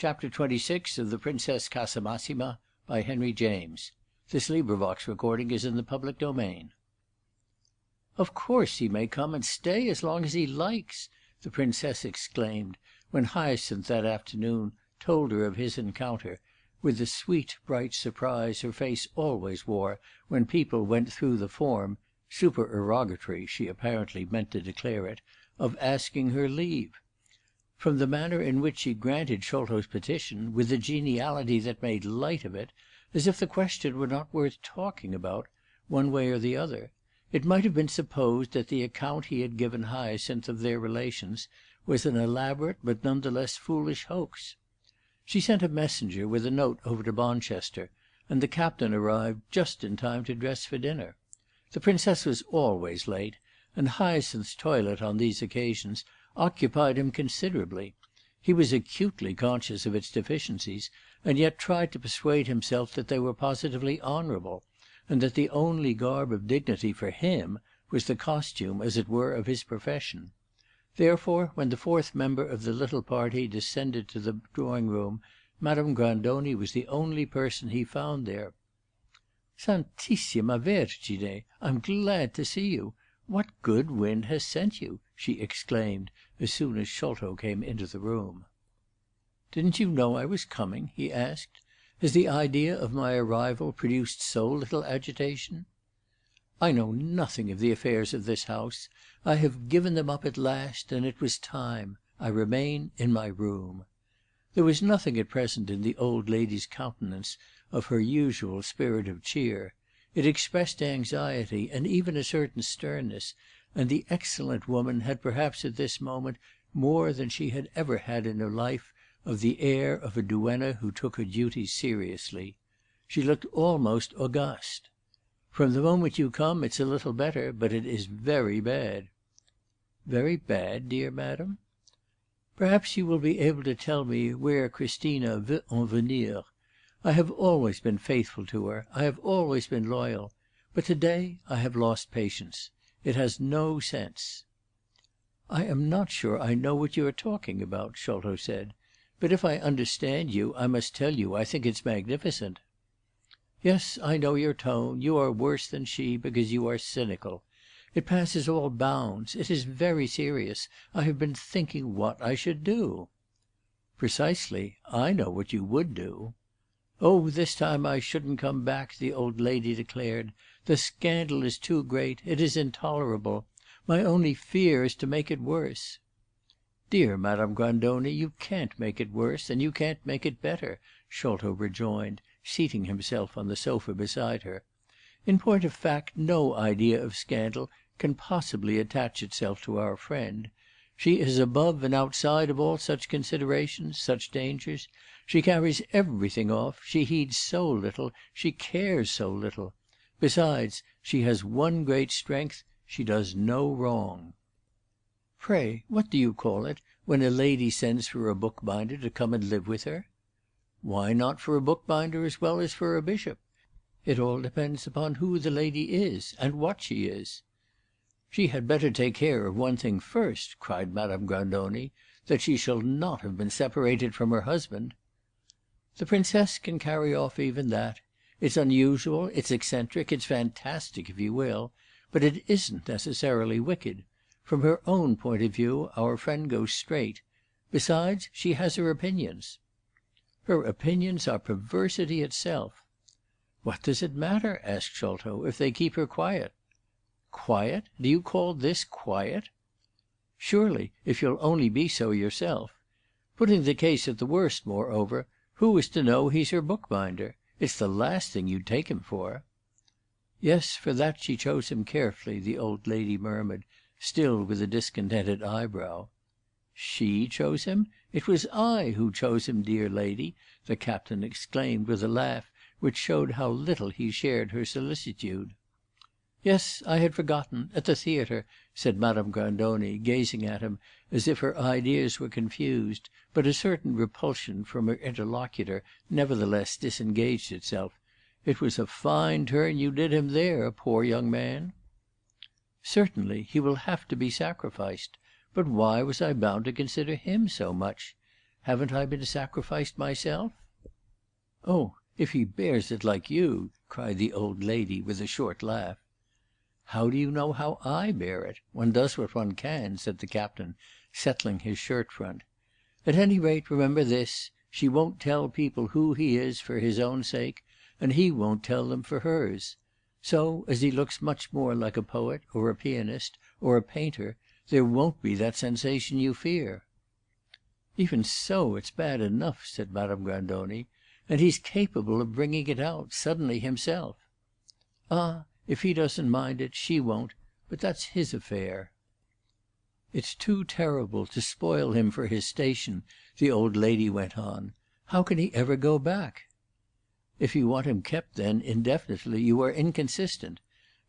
Chapter 26 of the Princess Casamassima by Henry James. This LibriVox is in the public domain. "Of course he may come and stay as long as he likes!" the Princess exclaimed, when Hyacinth that afternoon told her of his encounter, with the sweet bright surprise her face always wore when people went through the form supererogatory, she apparently meant to declare it, of asking her leave. From the manner in which she granted Sholto's petition, with the geniality that made light of it, as if the question were not worth talking about, one way or the other, it might have been supposed that the account he had given Hyacinth of their relations was an elaborate but none the less foolish hoax. She sent a messenger with a note over to Bonchester, and the captain arrived just in time to dress for dinner. The Princess was always late, and Hyacinth's toilet on these occasions occupied him considerably. He was acutely conscious of its deficiencies, and yet tried to persuade himself that they were positively honourable, and that the only garb of dignity for him was the costume, as it were, of his profession. Therefore, when the fourth member of the little party descended to the drawing-room, Madame Grandoni was the only person he found there. "Santissima Vergine! I'm glad to see you. What good wind has sent you?" she exclaimed as soon as Sholto came into the room. "Didn't you know I was coming?" he asked. "Has the idea of my arrival produced so little agitation?" "I know nothing of the affairs of this house. I have given them up at last, and it was time. I remain in my room." There was nothing at present in the old lady's countenance of her usual spirit of cheer. It expressed anxiety and even a certain sternness, and the excellent woman had perhaps at this moment more than she had ever had in her life of the air of a duenna who took her duties seriously. She looked almost august. "From the moment you come it's a little better, but it is very bad." "Very bad, dear madam?" "Perhaps you will be able to tell me where Christina veut en venir. I have always been faithful to her, I have always been loyal, but to day I have lost patience. It has no sense." "I am not sure I know what you are talking about," Sholto said. "But if I understand you, I must tell you I think it's magnificent." "Yes, I know your tone. You are worse than she, because you are cynical. It passes all bounds. It is very serious. I have been thinking what I should do." "Precisely. I know what you would do." "Oh, this time I shouldn't come back," the old lady declared. "The scandal is too great. It is intolerable. My only fear is to make it worse." "Dear Madame Grandoni, you can't make it worse, and you can't make it better," Sholto rejoined, seating himself on the sofa beside her. "In point of fact, no idea of scandal can possibly attach itself to our friend. She is above and outside of all such considerations, such dangers. She carries everything off. She heeds so little. She cares so little. Besides, she has one great strength. She does no wrong." "Pray, what do you call it when a lady sends for a bookbinder to come and live with her?" "Why not for a bookbinder as well as for a bishop? It all depends upon who the lady is, and what she is." "She had better take care of one thing first," cried Madame Grandoni, "that she shall not have been separated from her husband." "The Princess can carry off even that. It's unusual, it's eccentric, it's fantastic, if you will, but it isn't necessarily wicked. From her own point of view our friend goes straight. Besides, she has her opinions." "Her opinions are perversity itself." "What does it matter," asked Sholto, "if they keep her quiet?" "Quiet? Do you call this quiet?" "Surely, if you'll only be so yourself. Putting the case at the worst, moreover, who is to know he's her bookbinder? It's the last thing you'd take him for." "Yes, for that she chose him carefully," the old lady murmured, still with a discontented eyebrow. "She chose him? It was I who chose him, dear lady," the captain exclaimed with a laugh which showed how little he shared her solicitude. "Yes, I had forgotten. At the theatre," said Madame Grandoni, gazing at him as if her ideas were confused, but a certain repulsion from her interlocutor nevertheless disengaged itself. "It was a fine turn you did him there, poor young man." "Certainly. He will have to be sacrificed. But why was I bound to consider him so much? Haven't I been sacrificed myself?" "Oh, if he bears it like you!" cried the old lady, with a short laugh. "How do you know how I bear it? One does what one can," said the captain, settling his shirt front. "At any rate, remember this: she won't tell people who he is for his own sake, and he won't tell them for hers. So, as he looks much more like a poet, or a pianist, or a painter, there won't be that sensation you fear." "Even so, it's bad enough," said Madame Grandoni. "And he's capable of bringing it out, suddenly, himself." "Ah, if he doesn't mind it, she won't. But that's his affair." "It's too terrible to spoil him for his station," the old lady went on. "How can he ever go back?" "If you want him kept, then, indefinitely, you are inconsistent.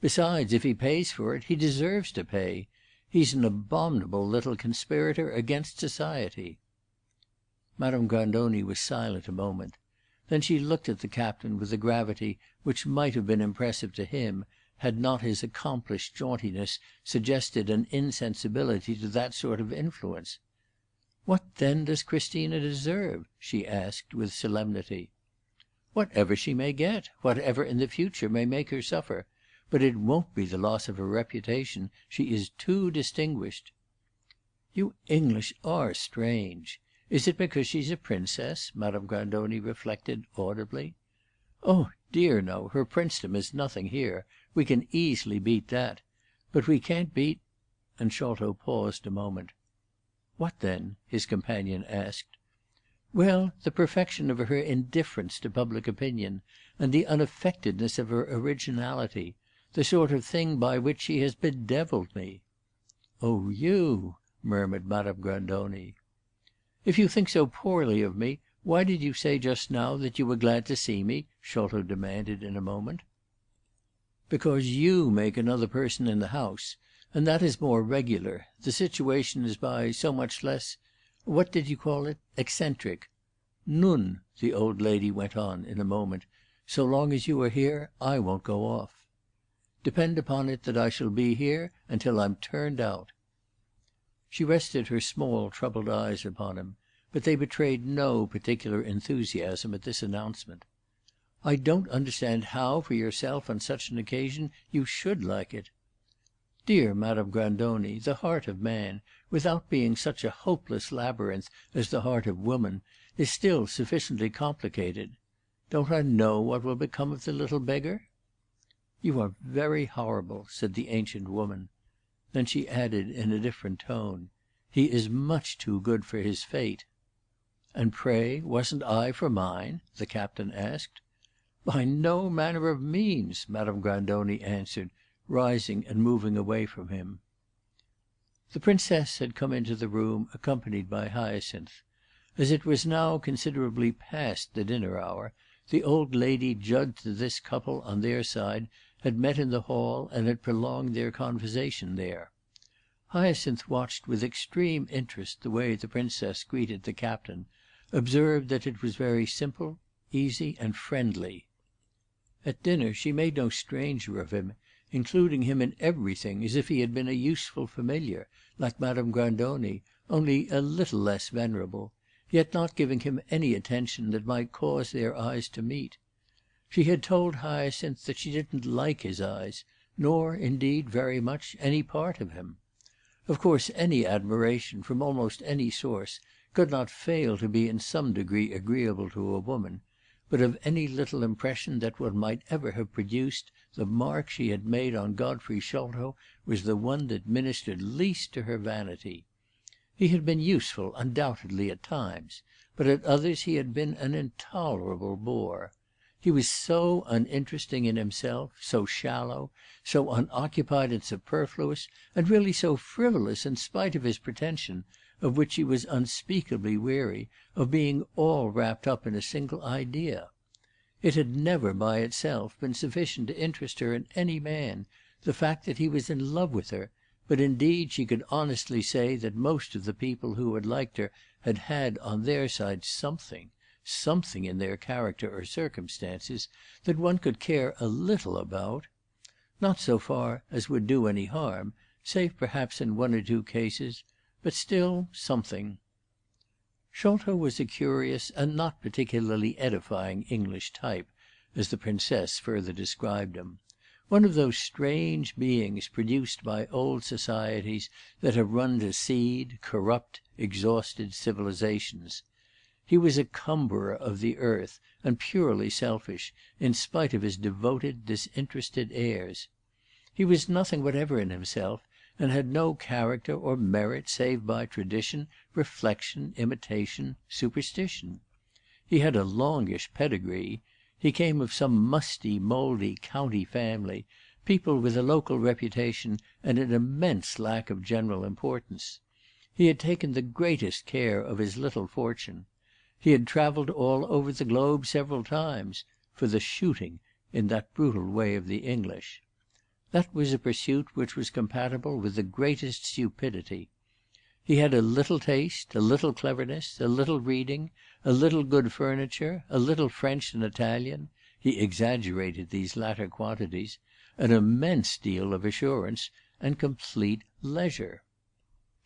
Besides, if he pays for it, he deserves to pay. He's an abominable little conspirator against society." Madame Grandoni was silent a moment. Then she looked at the captain with a gravity which might have been impressive to him, had not his accomplished jauntiness suggested an insensibility to that sort of influence. "What, then, does Christina deserve?" she asked, with solemnity. "Whatever she may get, whatever in the future may make her suffer. But it won't be the loss of her reputation. She is too distinguished." "You English are strange. Is it because she's a princess?" Madame Grandoni reflected audibly. "Oh dear, no; her princedom is nothing here. We can easily beat that. But we can't beat—" and Sholto paused a moment. "What then?" his companion asked. "Well, the perfection of her indifference to public opinion, and the unaffectedness of her originality. The sort of thing by which she has bedevilled me." "Oh, you!" murmured Madame Grandoni. "If you think so poorly of me, why did you say just now that you were glad to see me?" Sholto demanded in a moment. "Because you make another person in the house, and that is more regular. The situation is by so much less—what did you call it?—eccentric. Nun," the old lady went on in a moment, "so long as you are here, I won't go off. Depend upon it that I shall be here until I'm turned out." She rested her small troubled eyes upon him, but they betrayed no particular enthusiasm at this announcement. "I don't understand how, for yourself, on such an occasion, you should like it." "Dear Madame Grandoni, the heart of man, without being such a hopeless labyrinth as the heart of woman, is still sufficiently complicated. Don't I know what will become of the little beggar?" "You are very horrible," said the ancient woman. Then she added in a different tone, "He is much too good for his fate." "And pray, wasn't I for mine?" the captain asked. "By no manner of means," Madame Grandoni answered, rising and moving away from him. The Princess had come into the room, accompanied by Hyacinth. As it was now considerably past the dinner hour, the old lady judged that this couple, on their side, had met in the hall and had prolonged their conversation there. Hyacinth watched with extreme interest the way the Princess greeted the captain, observed that it was very simple, easy, and friendly. At dinner she made no stranger of him, including him in everything as if he had been a useful familiar, like Madame Grandoni, only a little less venerable, yet not giving him any attention that might cause their eyes to meet. She had told Hyacinth that she didn't like his eyes, nor, indeed, very much, any part of him. Of course any admiration, from almost any source, could not fail to be in some degree agreeable to a woman, but of any little impression that one might ever have produced, the mark she had made on Godfrey Sholto was the one that ministered least to her vanity. He had been useful, undoubtedly, at times, but at others he had been an intolerable bore. He was so uninteresting in himself, so shallow, so unoccupied and superfluous, and really so frivolous in spite of his pretension, of which she was unspeakably weary, of being all wrapped up in a single idea. It had never by itself been sufficient to interest her in any man, the fact that he was in love with her, but indeed she could honestly say that most of the people who had liked her had had on their side something in their character or circumstances that one could care a little about. Not so far as would do any harm, save perhaps in one or two cases, but still something. Sholto was a curious and not particularly edifying English type, as the Princess further described him. One of those strange beings produced by old societies that have run to seed, corrupt, exhausted civilizations. He was a cumberer of the earth, and purely selfish, in spite of his devoted, disinterested airs. He was nothing whatever in himself, and had no character or merit save by tradition, reflection, imitation, superstition. He had a longish pedigree. He came of some musty, mouldy county family, people with a local reputation and an immense lack of general importance. He had taken the greatest care of his little fortune. He had travelled all over the globe several times, for the shooting, in that brutal way of the English. That was a pursuit which was compatible with the greatest stupidity. He had a little taste, a little cleverness, a little reading, a little good furniture, a little French and Italian (he exaggerated these latter quantities), an immense deal of assurance, and complete leisure.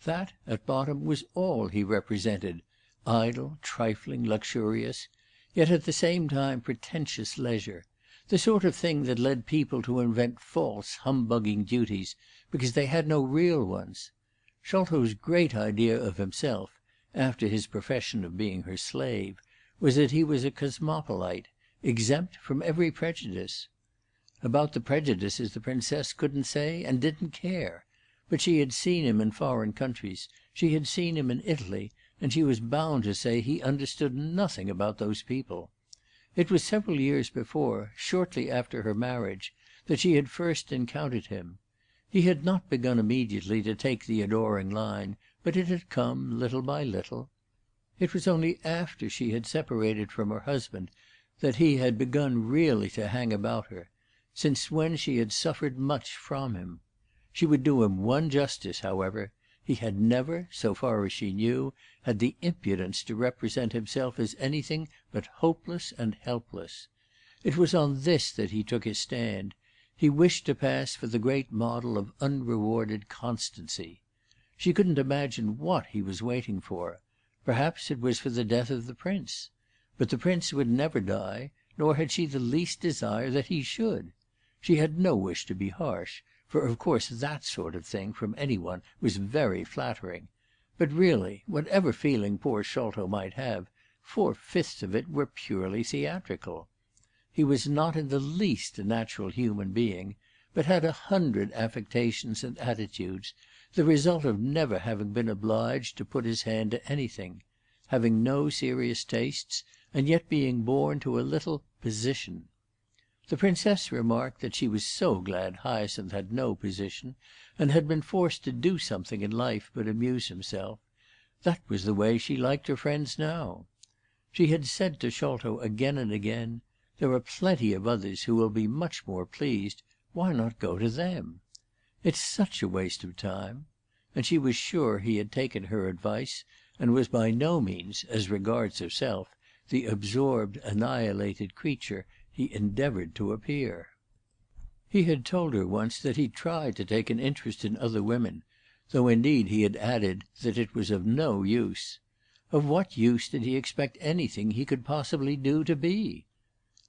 That, at bottom, was all he represented: idle, trifling, luxurious, yet at the same time pretentious leisure, the sort of thing that led people to invent false, humbugging duties because they had no real ones. Sholto's great idea of himself, after his profession of being her slave, was that he was a cosmopolite, exempt from every prejudice. About the prejudices the Princess couldn't say and didn't care, but she had seen him in foreign countries, she had seen him in Italy, and she was bound to say he understood nothing about those people. It was several years before, shortly after her marriage, that she had first encountered him. He had not begun immediately to take the adoring line, but it had come little by little. It was only after she had separated from her husband that he had begun really to hang about her, since when she had suffered much from him. She would do him one justice, however. He had never, so far as she knew, had the impudence to represent himself as anything but hopeless and helpless. It was on this that he took his stand. He wished to pass for the great model of unrewarded constancy. She couldn't imagine what he was waiting for. Perhaps it was for the death of the Prince. But the Prince would never die, nor had she the least desire that he should. She had no wish to be harsh, for of course that sort of thing, from any one, was very flattering. But really, whatever feeling poor Sholto might have, 4/5 of it were purely theatrical. He was not in the least a natural human being, but had 100 affectations and attitudes, the result of never having been obliged to put his hand to anything, having no serious tastes, and yet being born to a little position. The Princess remarked that she was so glad Hyacinth had no position, and had been forced to do something in life but amuse himself. That was the way she liked her friends now. She had said to Sholto again and again, "There are plenty of others who will be much more pleased. Why not go to them? It's such a waste of time." And she was sure he had taken her advice, and was by no means, as regards herself, the absorbed, annihilated creature he endeavoured to appear. He had told her once that he tried to take an interest in other women, though indeed he had added that it was of no use. Of what use did he expect anything he could possibly do to be?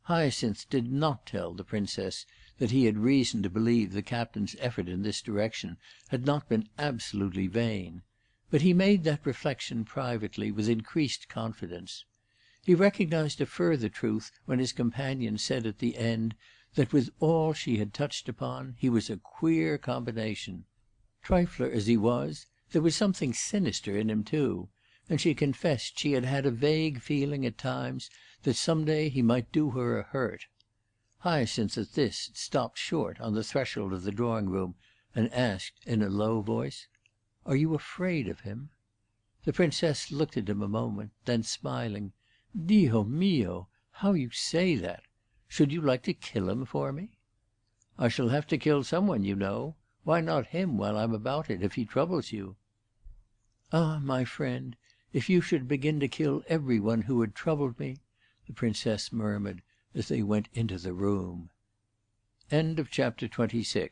Hyacinth did not tell the Princess that he had reason to believe the captain's effort in this direction had not been absolutely vain, but he made that reflection privately with increased confidence. He recognized a further truth when his companion said at the end that with all she had touched upon he was a queer combination. Trifler as he was, there was something sinister in him too, and she confessed she had had a vague feeling at times that some day he might do her a hurt. Hyacinth at this stopped short on the threshold of the drawing-room and asked in a low voice, "Are you afraid of him?" The Princess looked at him a moment, then smiling, "Dio mio! How you say that! Should you like to kill him for me?" "I shall have to kill some one, you know. Why not him while I'm about it, if he troubles you?" "Ah, my friend, if you should begin to kill every one who had troubled me," the Princess murmured as they went into the room. Chapter 27